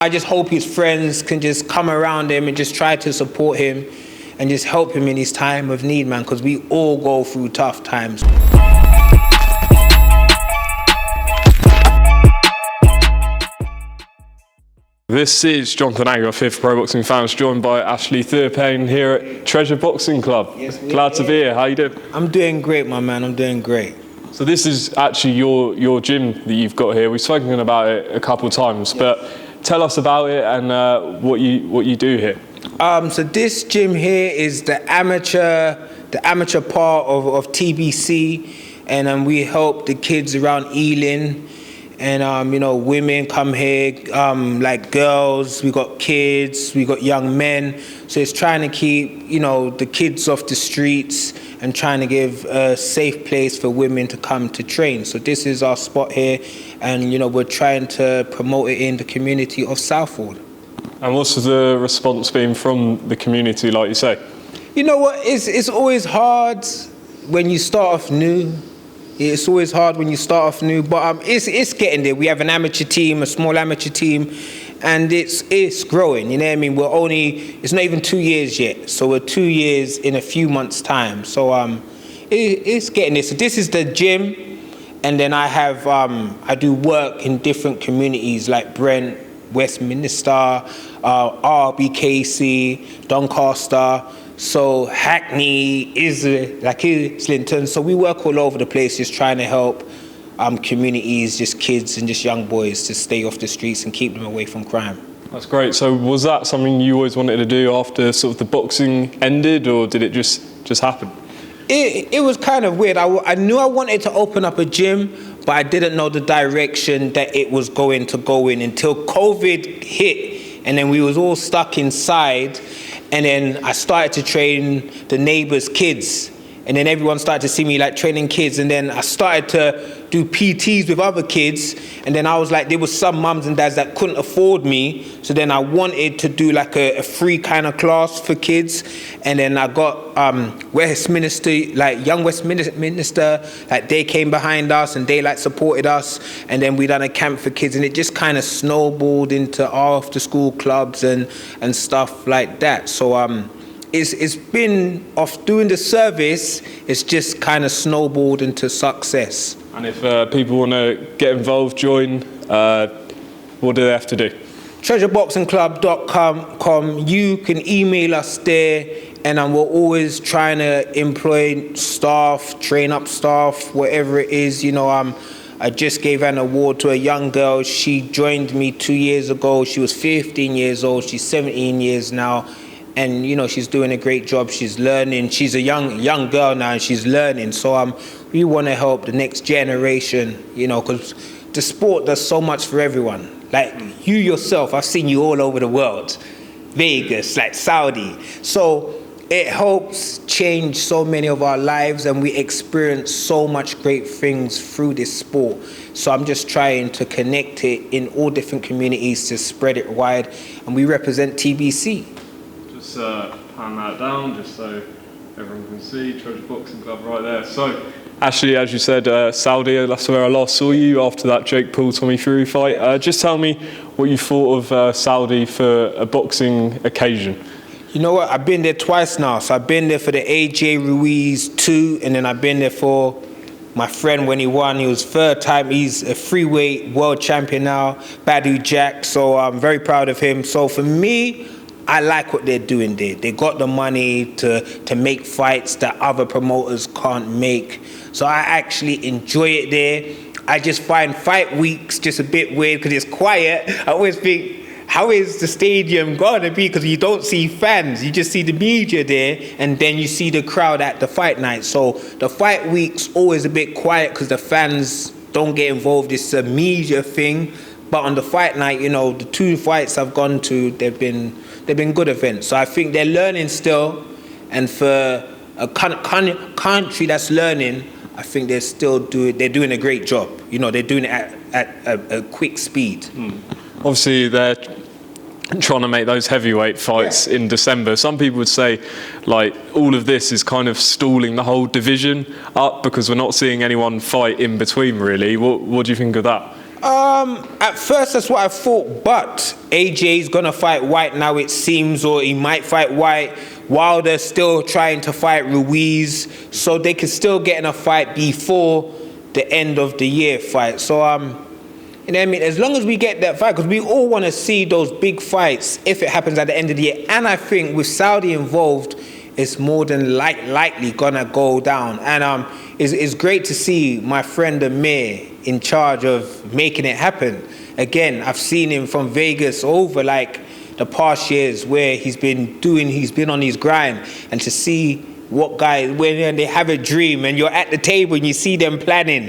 I just hope his friends can just come around him and just try to support him and just help him in his time of need, man, because we all go through tough times. This is Jonathan Agger, fifth Pro Boxing Fans, joined by Ashley Theophane here at Treasure Boxing Club. Yes, glad to be here. How you doing? I'm doing great, my man. I'm doing great. So this is actually your gym that you've got here. We've spoken about it a couple of times, but tell us about it and what you do here. So this gym here is the amateur part of TBC, and we help the kids around Ealing. And, women come here, like girls, we got kids, we got young men. So it's trying to keep, the kids off the streets and trying to give a safe place for women to come to train. So this is our spot here, and, we're trying to promote it in the community of Southwold. And what's the response been from the community, like you say? You know what, it's always hard when you start off new. It's always hard when you start off new, but it's getting there. We have an amateur team, a small amateur team, and it's growing. You know what I mean? It's not even 2 years yet, so we're 2 years in a few months' time. So it's getting there. So this is the gym, and then I have I do work in different communities like Brent, Westminster, RBKC, Doncaster. So Hackney, Islington. So we work all over the place, just trying to help communities, just kids and just young boys to stay off the streets and keep them away from crime. That's great. So was that something you always wanted to do after sort of the boxing ended, or did it just happen? It was kind of weird. I knew I wanted to open up a gym, but I didn't know the direction that it was going to go in until COVID hit, and then we was all stuck inside. And then I started to train the neighbors' kids. And then everyone started to see me like training kids. And then I started to do PTs with other kids. And then I was like, there was some mums and dads that couldn't afford me. So then I wanted to do like a free kind of class for kids. And then I got Westminster, like young Westminster, like they came behind us and they like supported us. And then we done a camp for kids, and it just kind of snowballed into after school clubs and stuff like that. So it's been, off doing the service, it's just kind of snowballed into success. And if people want to get involved, join, what do they have to do? treasureboxingclub.com. You can email us there, and we're always trying to employ staff, train up staff, whatever it is. I just gave an award to a young girl. She joined me 2 years ago. She was 15 years old. She's 17 years now. And, she's doing a great job. She's learning. She's a young girl now, and she's learning. So we want to help the next generation, because the sport does so much for everyone. Like you yourself, I've seen you all over the world. Vegas, like Saudi. So it helps change so many of our lives, and we experience so much great things through this sport. So I'm just trying to connect it in all different communities to spread it wide, and we represent TBC. Just pan that down just so everyone can see. Treasure Boxing Club right there. So Ashley, as you said, Saudi, that's where I last saw you after that Jake Paul-Tommy Fury fight. Just tell me what you thought of Saudi for a boxing occasion. You know what, I've been there twice now. So I've been there for the AJ Ruiz 2, and then I've been there for my friend when he won. He was third time. He's a freeweight world champion now, Badu Jack. So I'm very proud of him. So for me, I like what they're doing there. They got the money to make fights that other promoters can't make. So I actually enjoy it there. I just find fight weeks just a bit weird because it's quiet. I always think, how is the stadium going to be? Because you don't see fans. You just see the media there, and then you see the crowd at the fight night. So the fight week's always a bit quiet because the fans don't get involved. It's a media thing. But on the fight night, the 2 fights I've gone to, they've been good events. So I think they're learning still, and for a country that's learning, I think they're doing a great job. They're doing it at a quick speed. Obviously, they're trying to make those heavyweight fights in December. Some people would say, like, all of this is kind of stalling the whole division up because we're not seeing anyone fight in between, really. What do you think of that? At first, that's what I thought, but AJ's gonna fight White now, it seems, or he might fight White. Wilder's still trying to fight Ruiz, so they can still get in a fight before the end of the year fight. So, you know what I mean? As long as we get that fight, because we all want to see those big fights if it happens at the end of the year. And I think with Saudi involved, it's more than likely gonna go down. And it's great to see my friend Amir in charge of making it happen. Again, I've seen him from Vegas over like the past years where he's been on his grind, and to see what guys, when they have a dream and you're at the table and you see them planning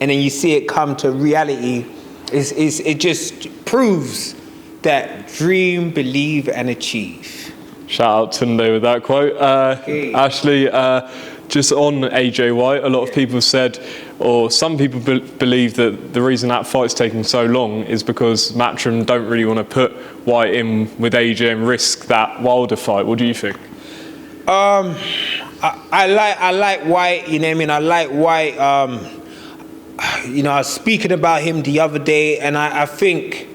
and then you see it come to reality, it just proves that dream, believe and achieve. Shout out Tunde with that quote. Okay. Ashley, just on AJ White, a lot of people said, or some people believe that the reason that fight's taking so long is because Matchroom don't really want to put White in with AJ and risk that Wilder fight. What do you think? I like White, you know what I mean? I like White. You know, I was speaking about him the other day, and I think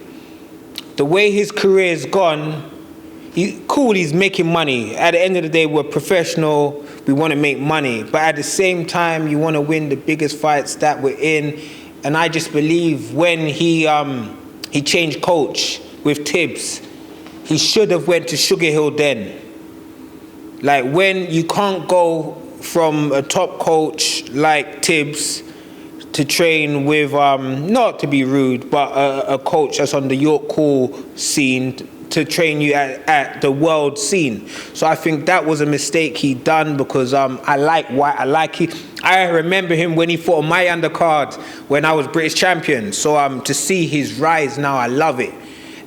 the way his career's gone, he's making money. At the end of the day, we're professional, we want to make money. But at the same time, you want to win the biggest fights that we're in. And I just believe when he changed coach with Tibbs, he should have went to Sugar Hill then. Like, when you can't go from a top coach like Tibbs to train with, not to be rude, but a coach that's on the York Hall scene, to train you at the world scene. So I think that was a mistake he done, because I like White. I remember him when he fought on my undercard when I was British champion. So to see his rise now, I love it.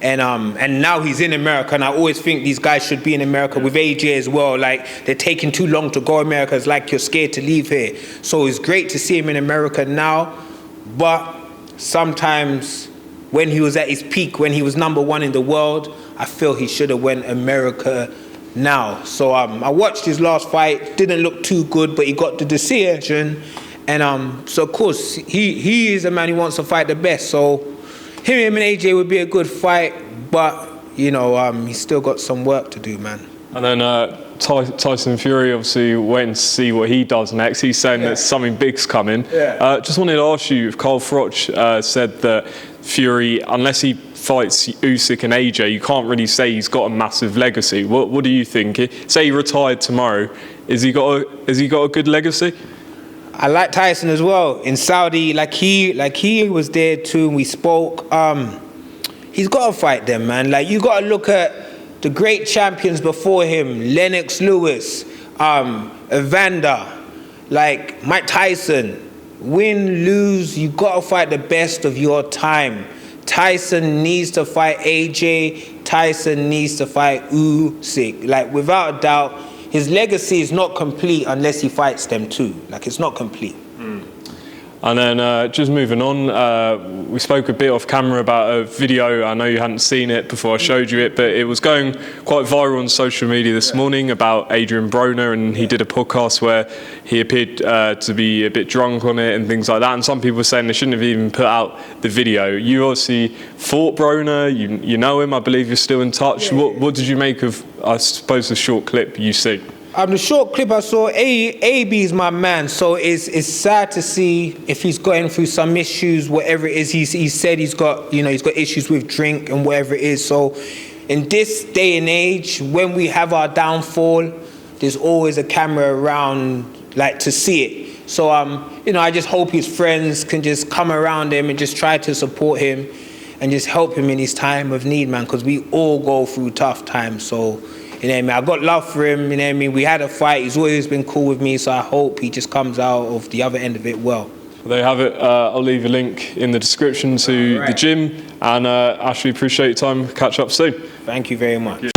And now he's in America, and I always think these guys should be in America with AJ as well. Like, they're taking too long to go America. It's like you're scared to leave here. So it's great to see him in America now, but sometimes when he was at his peak, when he was #1 in the world, I feel he should have went America now. So I watched his last fight, didn't look too good, but he got the decision. And so of course, he is a man who wants to fight the best. So him and AJ would be a good fight, but you know, he's still got some work to do, man. And then Tyson Fury, obviously waiting to see what he does next. He's saying that something big's coming. Yeah. Just wanted to ask you, if Carl Froch said that Fury, unless he fights Usyk and AJ, you can't really say he's got a massive legacy. What do you think? Say he retired tomorrow, has he got a good legacy? I like Tyson as well. In Saudi, like he was there too, and we spoke. He's got to fight them, man. Like, you got to look at the great champions before him, Lennox Lewis, Evander, like Mike Tyson. Win, lose, you got to fight the best of your time. Tyson needs to fight AJ. Tyson needs to fight Usyk. Like, without a doubt, his legacy is not complete unless he fights them too. Like, it's not complete. And then just moving on, we spoke a bit off camera about a video. I know you hadn't seen it before I showed you it, but it was going quite viral on social media this morning about Adrien Broner, and he did a podcast where he appeared to be a bit drunk on it and things like that. And some people were saying they shouldn't have even put out the video. You obviously fought Broner, you know him, I believe you're still in touch. What did you make of, I suppose, the short clip you see? The short clip I saw, AB is my man, so it's sad to see if he's going through some issues, whatever it is. He said he's got issues with drink and whatever it is. So in this day and age, when we have our downfall, there's always a camera around, like, to see it. So I just hope his friends can just come around him and just try to support him and just help him in his time of need, man, because we all go through tough times. So, you know what I mean? I got love for him, you know what I mean? We had a fight, he's always been cool with me, so I hope he just comes out of the other end of it well. There you have it. I'll leave a link in the description to the gym. And Ashley, appreciate your time. Catch up soon. Thank you very much.